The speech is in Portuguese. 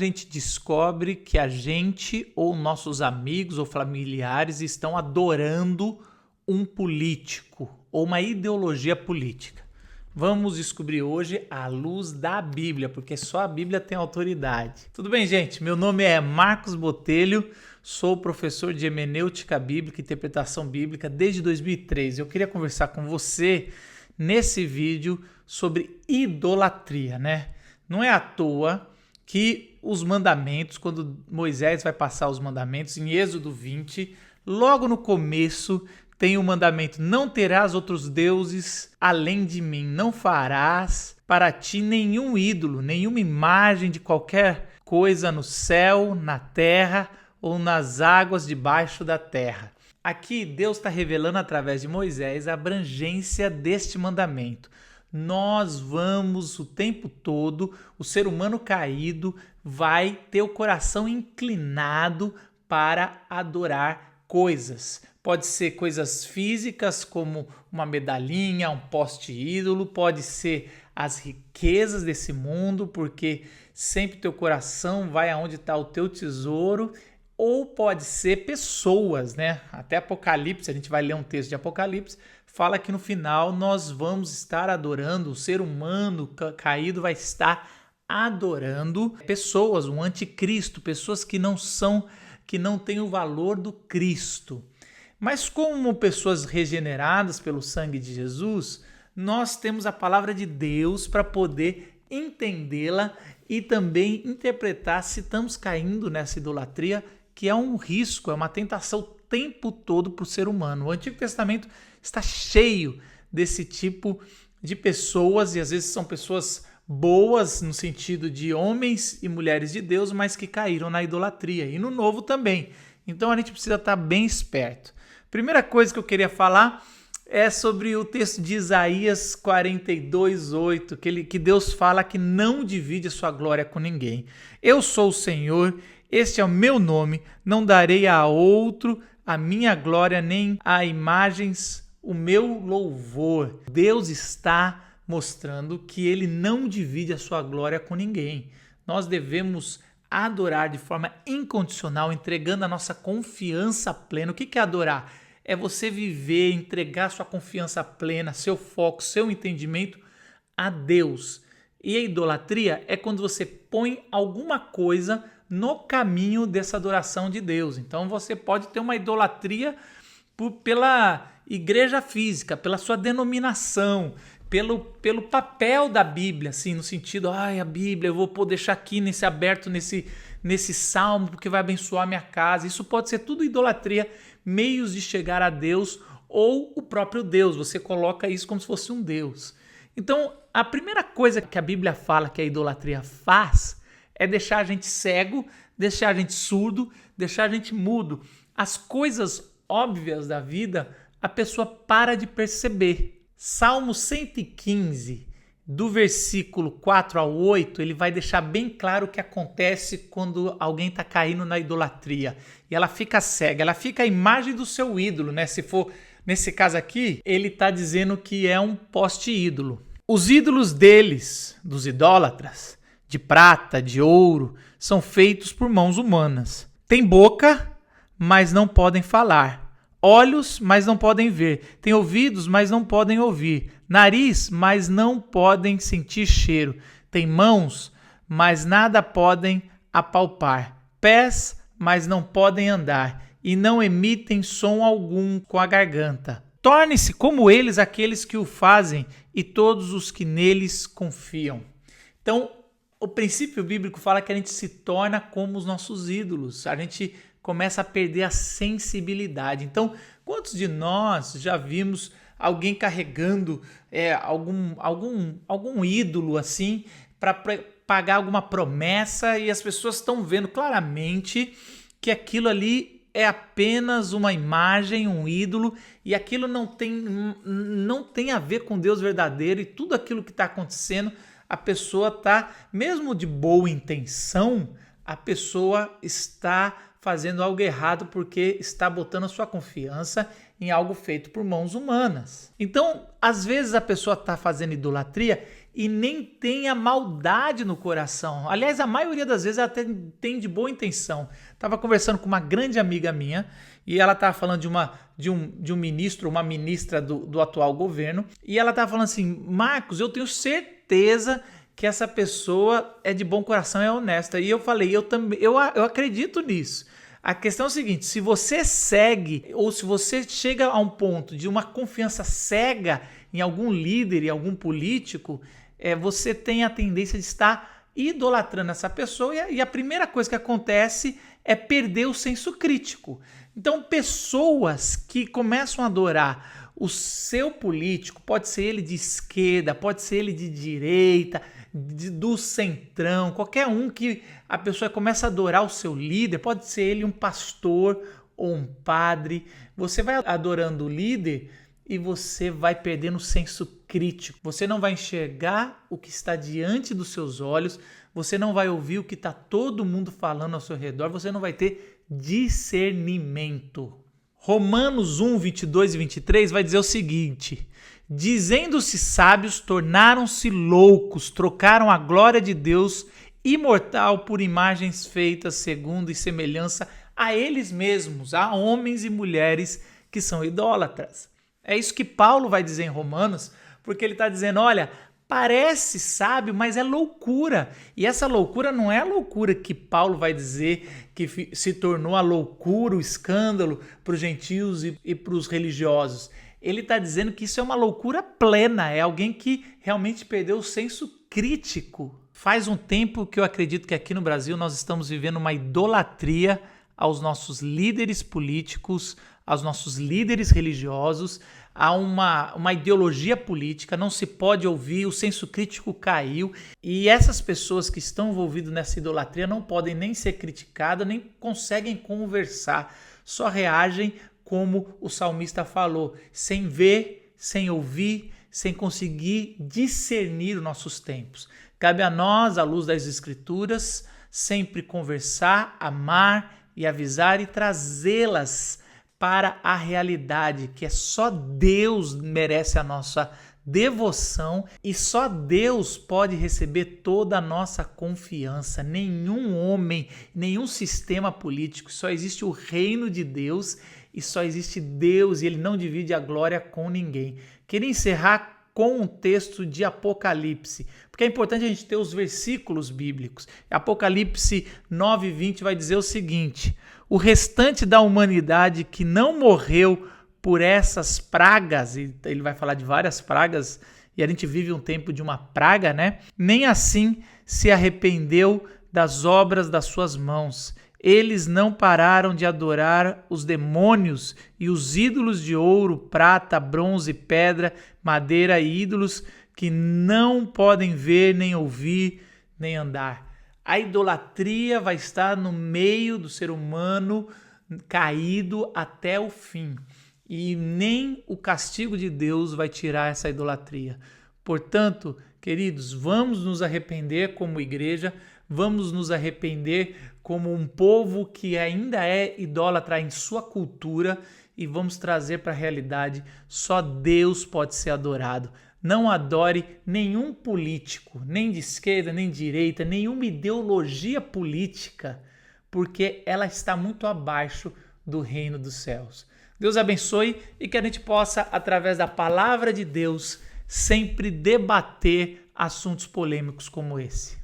A gente descobre que a gente ou nossos amigos ou familiares estão adorando um político ou uma ideologia política. Vamos descobrir hoje à luz da Bíblia, porque só a Bíblia tem autoridade. Tudo bem, gente? Meu nome é Marcos Botelho, sou professor de hermenêutica bíblica e interpretação bíblica desde 2013. Eu queria conversar com você nesse vídeo sobre idolatria, né? Não é à toa que os mandamentos, quando Moisés vai passar os mandamentos, em Êxodo 20, logo no começo tem o mandamento: não terás outros deuses além de mim, não farás para ti nenhum ídolo, nenhuma imagem de qualquer coisa no céu, na terra ou nas águas debaixo da terra. Aqui Deus está revelando através de Moisés a abrangência deste mandamento. Nós vamos o tempo todo, o ser humano caído vai ter o coração inclinado para adorar coisas. Pode ser coisas físicas como uma medalhinha, um poste ídolo, pode ser as riquezas desse mundo, porque sempre teu coração vai aonde está o teu tesouro, ou pode ser pessoas, né? Até Apocalipse, a gente vai ler um texto de Apocalipse, fala que no final nós vamos estar adorando, o ser humano caído vai estar adorando pessoas, um anticristo, pessoas que não têm o valor do Cristo. Mas como pessoas regeneradas pelo sangue de Jesus, nós temos a palavra de Deus para poder entendê-la e também interpretar se estamos caindo nessa idolatria, que é um risco, é uma tentação o tempo todo para o ser humano. O Antigo Testamento está cheio desse tipo de pessoas, e às vezes são pessoas boas no sentido de homens e mulheres de Deus, mas que caíram na idolatria, e no Novo também. Então a gente precisa estar bem esperto. Primeira coisa que eu queria falar é sobre o texto de Isaías 42:8, que Deus fala que não divide a sua glória com ninguém. Eu sou o Senhor, este é o meu nome, não darei a outro a minha glória, nem a imagens o meu louvor. Deus está mostrando que ele não divide a sua glória com ninguém. Nós devemos adorar de forma incondicional, entregando a nossa confiança plena. O que é adorar? É você viver, entregar sua confiança plena, seu foco, seu entendimento a Deus. E a idolatria é quando você põe alguma coisa no caminho dessa adoração de Deus. Então você pode ter uma idolatria pela igreja física, pela sua denominação, pelo papel da Bíblia, assim, no sentido, a Bíblia, eu vou deixar aqui aberto nesse salmo, porque vai abençoar minha casa. Isso pode ser tudo idolatria, meios de chegar a Deus ou o próprio Deus. Você coloca isso como se fosse um Deus. Então, a primeira coisa que a Bíblia fala que a idolatria faz é deixar a gente cego, deixar a gente surdo, deixar a gente mudo. As coisas óbvias da vida, a pessoa para de perceber. Salmo 115, do versículo 4 ao 8, ele vai deixar bem claro o que acontece quando alguém está caindo na idolatria. E ela fica cega, ela fica a imagem do seu ídolo, né? Se for nesse caso aqui, ele está dizendo que é um poste ídolo. Os ídolos deles, dos idólatras, de prata, de ouro, são feitos por mãos humanas. Tem boca, mas não podem falar. Olhos, mas não podem ver. Tem ouvidos, mas não podem ouvir. Nariz, mas não podem sentir cheiro. Tem mãos, mas nada podem apalpar. Pés, mas não podem andar. E não emitem som algum com a garganta. Torne-se como eles aqueles que o fazem e todos os que neles confiam. Então, o princípio bíblico fala que a gente se torna como os nossos ídolos. A gente começa a perder a sensibilidade. Então, quantos de nós já vimos alguém carregando algum ídolo assim para pagar alguma promessa, e as pessoas estão vendo claramente que aquilo ali é apenas uma imagem, um ídolo, e aquilo não tem a ver com Deus verdadeiro, e tudo aquilo que está acontecendo, a pessoa está, mesmo de boa intenção, a pessoa está fazendo algo errado porque está botando a sua confiança em algo feito por mãos humanas. Então, às vezes a pessoa está fazendo idolatria e nem tenha maldade no coração. Aliás, a maioria das vezes ela até tem de boa intenção. Estava conversando com uma grande amiga minha e ela estava falando de um ministro, uma ministra do atual governo, e ela estava falando assim: Marcos, eu tenho certeza que essa pessoa é de bom coração, é honesta. E eu falei, eu acredito nisso. A questão é o seguinte: se você segue ou se você chega a um ponto de uma confiança cega em algum líder, em algum político, você tem a tendência de estar idolatrando essa pessoa e a primeira coisa que acontece é perder o senso crítico. Então, pessoas que começam a adorar o seu político, pode ser ele de esquerda, pode ser ele de direita, do centrão, qualquer um que a pessoa começa a adorar o seu líder, pode ser ele um pastor ou um padre, você vai adorando o líder e você vai perdendo o senso crítico. Você não vai enxergar o que está diante dos seus olhos, você não vai ouvir o que está todo mundo falando ao seu redor, você não vai ter discernimento. Romanos 1, 22 e 23 vai dizer o seguinte: dizendo-se sábios, tornaram-se loucos, trocaram a glória de Deus imortal por imagens feitas segundo e semelhança a eles mesmos, a homens e mulheres que são idólatras. É isso que Paulo vai dizer em Romanos, porque ele está dizendo, olha, parece sábio, mas é loucura. E essa loucura não é a loucura que Paulo vai dizer que se tornou a loucura, o escândalo para os gentios e para os religiosos. Ele está dizendo que isso é uma loucura plena, é alguém que realmente perdeu o senso crítico. Faz um tempo que eu acredito que aqui no Brasil nós estamos vivendo uma idolatria aos nossos líderes políticos, aos nossos líderes religiosos, há uma ideologia política, não se pode ouvir, o senso crítico caiu e essas pessoas que estão envolvidas nessa idolatria não podem nem ser criticadas, nem conseguem conversar, só reagem como o salmista falou, sem ver, sem ouvir, sem conseguir discernir os nossos tempos. Cabe a nós, à luz das Escrituras, sempre conversar, amar e avisar e trazê-las para a realidade, que é só Deus merece a nossa devoção e só Deus pode receber toda a nossa confiança. Nenhum homem, nenhum sistema político, só existe o reino de Deus e só existe Deus e ele não divide a glória com ninguém. Queria encerrar com um texto de Apocalipse, porque é importante a gente ter os versículos bíblicos. Apocalipse 9:20 vai dizer o seguinte: o restante da humanidade que não morreu por essas pragas, e ele vai falar de várias pragas, e a gente vive um tempo de uma praga, né? Nem assim se arrependeu das obras das suas mãos. Eles não pararam de adorar os demônios e os ídolos de ouro, prata, bronze, pedra, madeira e ídolos que não podem ver, nem ouvir, nem andar. A idolatria vai estar no meio do ser humano caído até o fim. E nem o castigo de Deus vai tirar essa idolatria. Portanto, queridos, vamos nos arrepender como igreja, vamos nos arrepender como um povo que ainda é idólatra em sua cultura e vamos trazer para a realidade, só Deus pode ser adorado. Não adore nenhum político, nem de esquerda, nem de direita, nenhuma ideologia política, porque ela está muito abaixo do reino dos céus. Deus abençoe e que a gente possa, através da palavra de Deus, sempre debater assuntos polêmicos como esse.